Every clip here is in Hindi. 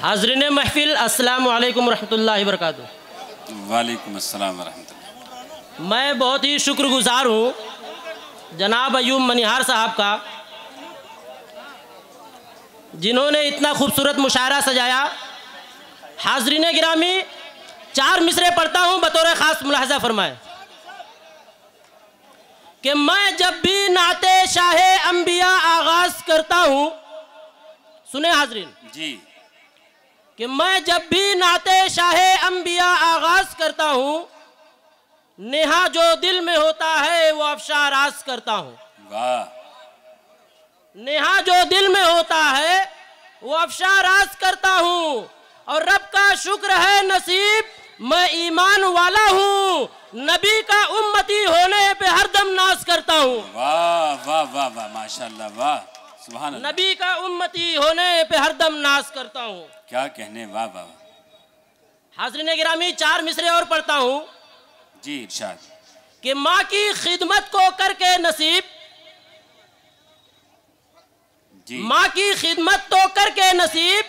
हाज़रीन महफिल, अस्सलामु अलैकुम रहमतुल्लाहि वबरकातुहू। वालेकुम अस्सलाम वरहमतुल्लाह। मैं बहुत ही शुक्रगुज़ार हूँ जनाब अयूब मनिहार साहब का, जिन्होंने इतना खूबसूरत मुशायरा सजाया। हाज़रीन गिरामी, 4 मिसरे पढ़ता हूँ, बतौर ख़ास मुलाहज़ा फरमाए कि मैं जब भी नाते शाहे अंबिया आगाज़ करता हूँ, सुने हाज़रीन जी, कि मैं जब भी नाते शाहे अंबिया आगाज़ करता हूँ, नेहा जो दिल में होता है वो अफ़शा राज़ करता हूँ। वाह। नेहा जो दिल में होता है वो अफ़शा राज़ करता हूँ, और रब का शुक्र है नसीब मैं ईमान वाला हूँ, नबी का उम्मती होने पे हरदम नाज करता हूँ। वाह वाह वाह वाह, माशाल्लाह, वाह, सुभान अल्लाह। नबी का उम्मती होने पे हरदम नाज करता हूँ। क्या कहने, वाह वाह। हाज़रीन गिरामी, 4 मिसरे और पढ़ता हूँ जी, इरशाद। कि माँ की खिदमत को करके नसीब, जी, माँ की खिदमत तो करके नसीब,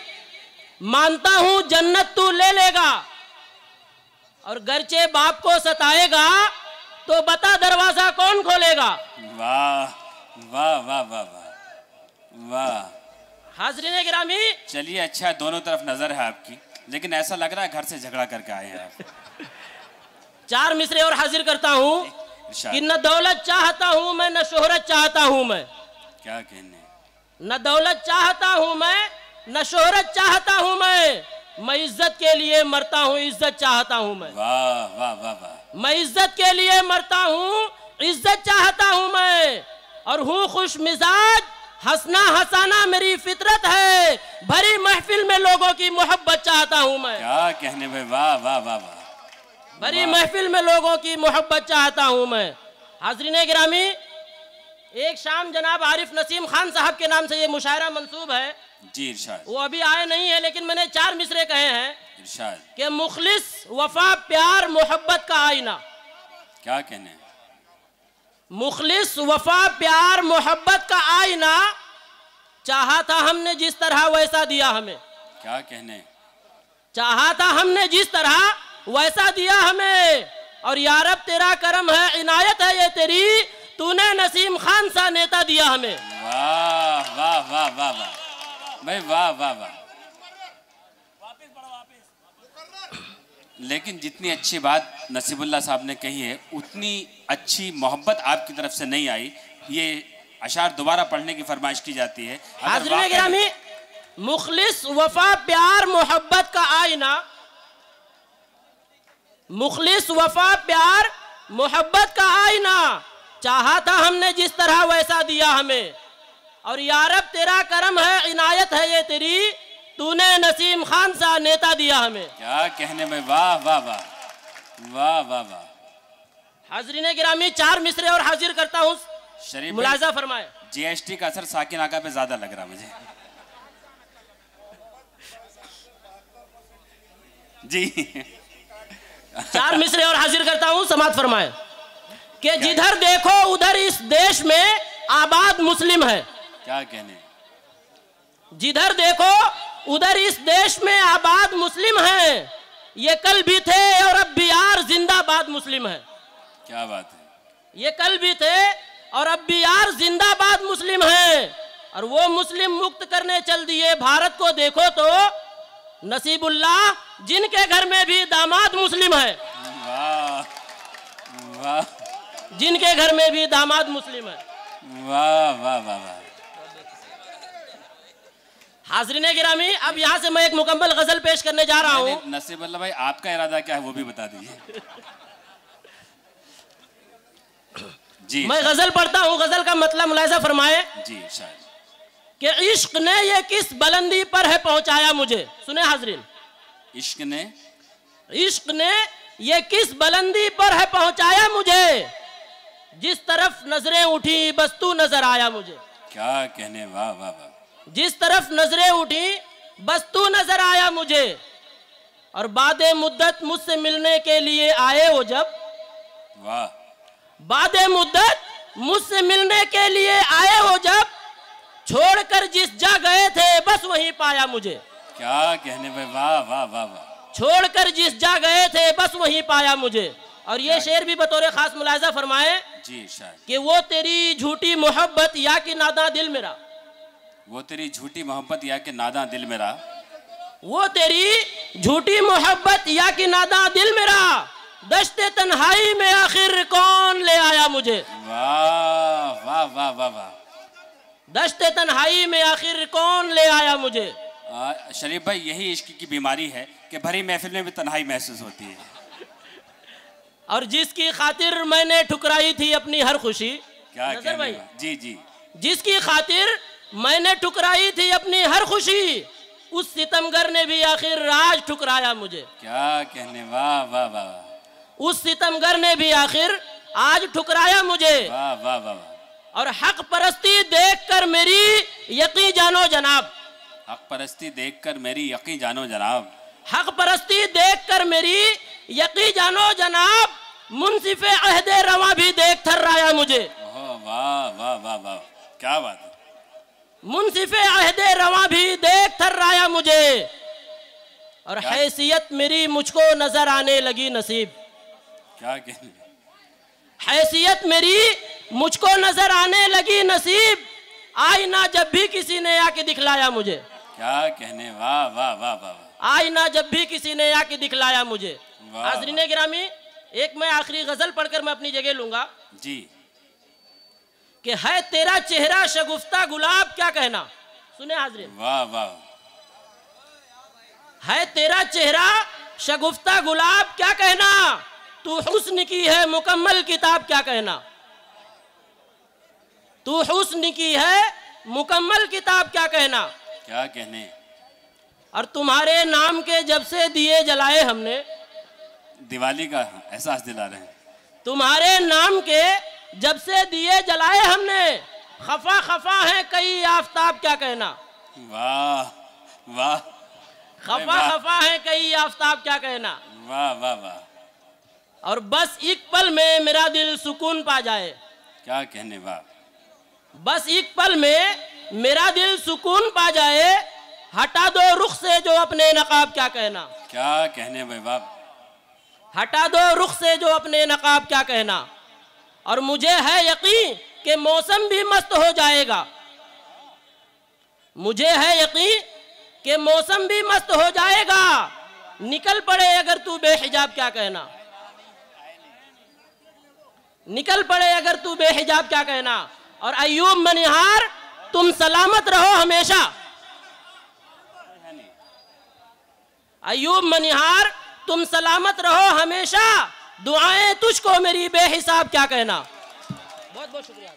मानता हूँ जन्नत तू ले लेगा, और गरचे बाप को सताएगा तो बता दरवाजा कौन खोलेगा। वाह वाह वाह वाह वाह वाह। हाज़रीन गिरामी, चलिए, अच्छा है, दोनों तरफ नजर है आपकी, लेकिन ऐसा लग रहा है घर से झगड़ा करके आए हैं आप। 4 मिसरे और हाजिर करता हूँ इरशाद। कि न दौलत चाहता हूँ मैं, न शोहरत चाहता हूँ मैं। क्या कहने, न दौलत चाहता हूँ मैं, न शोहरत चाहता हूँ मैं इज्जत के लिए मरता हूँ, इज्जत चाहता हूँ मैं। वाह वाह वाह वाह। मैं इज्जत के लिए मरता हूँ, इज्जत चाहता हूँ मैं, और हूँ खुश मिजाज, हंसना हंसाना मेरी फितरत है, भरी महफिल में लोगों की मोहब्बत चाहता हूँ मैं। क्या कहने भाई, वाह वाह वाह वाह। भरी महफिल में लोगों की मोहब्बत चाहता हूँ मैं। हाज़रीन गिरामी, एक शाम जनाब आरिफ नसीम खान साहब के नाम से ये मुशायरा मंसूब है। जी, इरशाद। वो अभी आए नहीं है, लेकिन मैंने 4 मिसरे कहे हैं इरशाद। कि मुखलिस वफा प्यार मोहब्बत का आईना। क्या कहने, मुखलिस वफा प्यार मोहब्बत का आईना, चाहा था हमने जिस तरह वैसा दिया हमें। क्या कहने, चाहा था हमने जिस तरह वैसा दिया हमें, और यारब तेरा करम है, इनायत है ये तेरी, तूने नसीम खान सा नेता दिया हमें। वाह वाह वाह वाह वाह भाई, वाह वाह वाह। लेकिन जितनी अच्छी बात नसीबुल्लाह साहब ने कही है, उतनी अच्छी मोहब्बत आपकी तरफ से नहीं आई। ये अशार दोबारा पढ़ने की फरमाइश की जाती है। हाज़रीन गिरामी, मुखलिस वफा प्यार मोहब्बत का आईना, मुखलिस वफा प्यार मोहब्बत का आईना, चाहा था हमने जिस तरह वैसा दिया हमें, और यारब तेरा करम है, इनायत है ये तेरी, तूने नसीम खान सा नेता दिया हमें। क्या कहने में, वाह वाह वाह वाह वाह वाह। हाज़रीन गिरामी, 4 मिसरे और हाजिर करता हूँ, शरीफ मुलाजा फरमाए। जीएसटी का असर साकिन आका पे ज्यादा लग रहा मुझे। जी, 4 मिसरे और हाजिर करता हूँ, समात फरमाए कि जिधर देखो उधर इस देश में आबाद मुस्लिम है। क्या कहने, जिधर देखो उधर इस देश में आबाद मुस्लिम है, ये कल भी थे और अब भी यार जिंदाबाद मुस्लिम है। क्या बात है। ये कल भी थे और अब भी यार जिंदाबाद मुस्लिम है, और वो मुस्लिम मुक्त करने चल दिए भारत को। देखो तो नसीबुल्लाह, जिनके घर में भी दामाद मुस्लिम है। वाह वाह, जिनके घर में भी दामाद मुस्लिम है। वाह वाह वाह वाह। हाज़रीन गिरामी, अब यहाँ से मैं एक मुकम्मल गजल पेश करने जा रहा हूँ। नसीबुल्लाह भाई, आपका इरादा क्या है वो भी बता दीजिए। जी, मैं गजल पढ़ता हूँ, गजल का मतलब मुलाहिज़ा फरमाए जी, शायद। कि इश्क ने ये किस बुलंदी पर है पहुंचाया मुझे। सुने हाज़रीन, इश्क ने, इश्क ने ये किस बुलंदी पर है पहुंचाया मुझे, जिस तरफ नजरें उठी बस तू नजर आया मुझे। क्या कहने, वाह वाह वाह। जिस तरफ नजरें उठी बस तू नजर आया मुझे, और बादे मुद्दत मुझसे मिलने के लिए आए हो जब, वाह, बादे मुद्दत मुझसे मिलने के लिए आए हो जब, छोड़कर जिस जा गए थे बस वहीं पाया मुझे। क्या कहने भाई, वाह वाह वाह वाह। छोड़कर जिस जा गए थे बस वहीं पाया मुझे। और ये शेर भी बतौर खास मुलाहिजा फरमाए जी शायद कि वो तेरी झूठी मोहब्बत या कि नादा दिल मेरा, वो तेरी झूठी मोहब्बत या कि नादा दिल मेरा, वो तेरी झूठी मोहब्बत या कि नादा दिल मेरा, दश्ते तन्हाई में आखिर कौन ले आया मुझे। वाह वाह वाह वाह वाह। दश्ते तन्हाई में आखिर कौन ले आया मुझे। शरीफ भाई, यही इश्क की बीमारी है कि भरी महफिल में भी तन्हाई महसूस होती है। और जिसकी खातिर मैंने ठुकराई थी अपनी हर खुशी, क्या नजर भाई, जी जी, जिसकी खातिर मैंने ठुकराई थी अपनी हर खुशी, उस सितमगर ने भी आखिर आज ठुकराया मुझे। क्या कहने, वाह वाह वाह। उस सितमगर ने भी आखिर आज ठुकराया मुझे। वाह वाह वाह। और हक परस्ती देखकर मेरी यकीन जानो जनाब, हक परस्ती देखकर मेरी यकीन जानो जनाब, हक परस्ती देखकर मेरी यकीन जानो जनाब, मुंसिफे अहदे रवा भी देख थर्राया मुझे। वाह वाह वाह वाह, क्या बात है। मुंसिफे अहदे रवा भी देख थर्राया मुझे। और हैसियत मेरी मुझको नजर आने लगी नसीब, क्या कहने, हैसियत मेरी मुझको नजर आने लगी नसीब, आईना जब भी किसी ने आके दिखलाया मुझे। क्या कहने, वाह वाह वाह वाह। आईना जब भी किसी ने आके दिखलाया मुझे। हाज़रीन गिरामी, एक मैं आखिरी गजल पढ़कर मैं अपनी जगह लूंगा जी, कि है तेरा चेहरा शगुफ्ता गुलाब क्या कहना। सुने हाज़रीन, वाह वाह। है तेरा चेहरा शगुफ्ता गुलाब क्या कहना, तू हुस्न की है मुकम्मल किताब क्या कहना, तू हुस्न की है मुकम्मल किताब क्या कहना। क्या कहने। और तुम्हारे नाम के जब से दिए जलाए हमने, दिवाली का एहसास दिला रहे हैं। तुम्हारे नाम के जब से दिए जलाए हमने, खफा खफा है कई आफताब क्या कहना। वाह वाह। खफा खफा है कई आफताब क्या कहना। वाह वाह वाह। और बस एक पल में मेरा दिल सुकून पा जाए। क्या कहने, वाह। बस एक पल में मेरा दिल सुकून पा जाए, हटा दो रुख से जो अपने नकाब क्या कहना। क्या कहने भाई, वाह। हटा दो रुख से जो अपने नकाब क्या कहना। और मुझे है यकीन कि मौसम भी मस्त हो जाएगा, मुझे है यकीन कि मौसम भी मस्त हो जाएगा, निकल पड़े अगर तू बेहिजाब क्या कहना, निकल पड़े अगर तू बेहिजाब क्या कहना। और अयूब मनिहार तुम सलामत रहो हमेशा, अयूब मनिहार तुम सलामत रहो हमेशा, दुआएं तुझको मेरी बेहिसाब क्या कहना। बहुत बहुत शुक्रिया।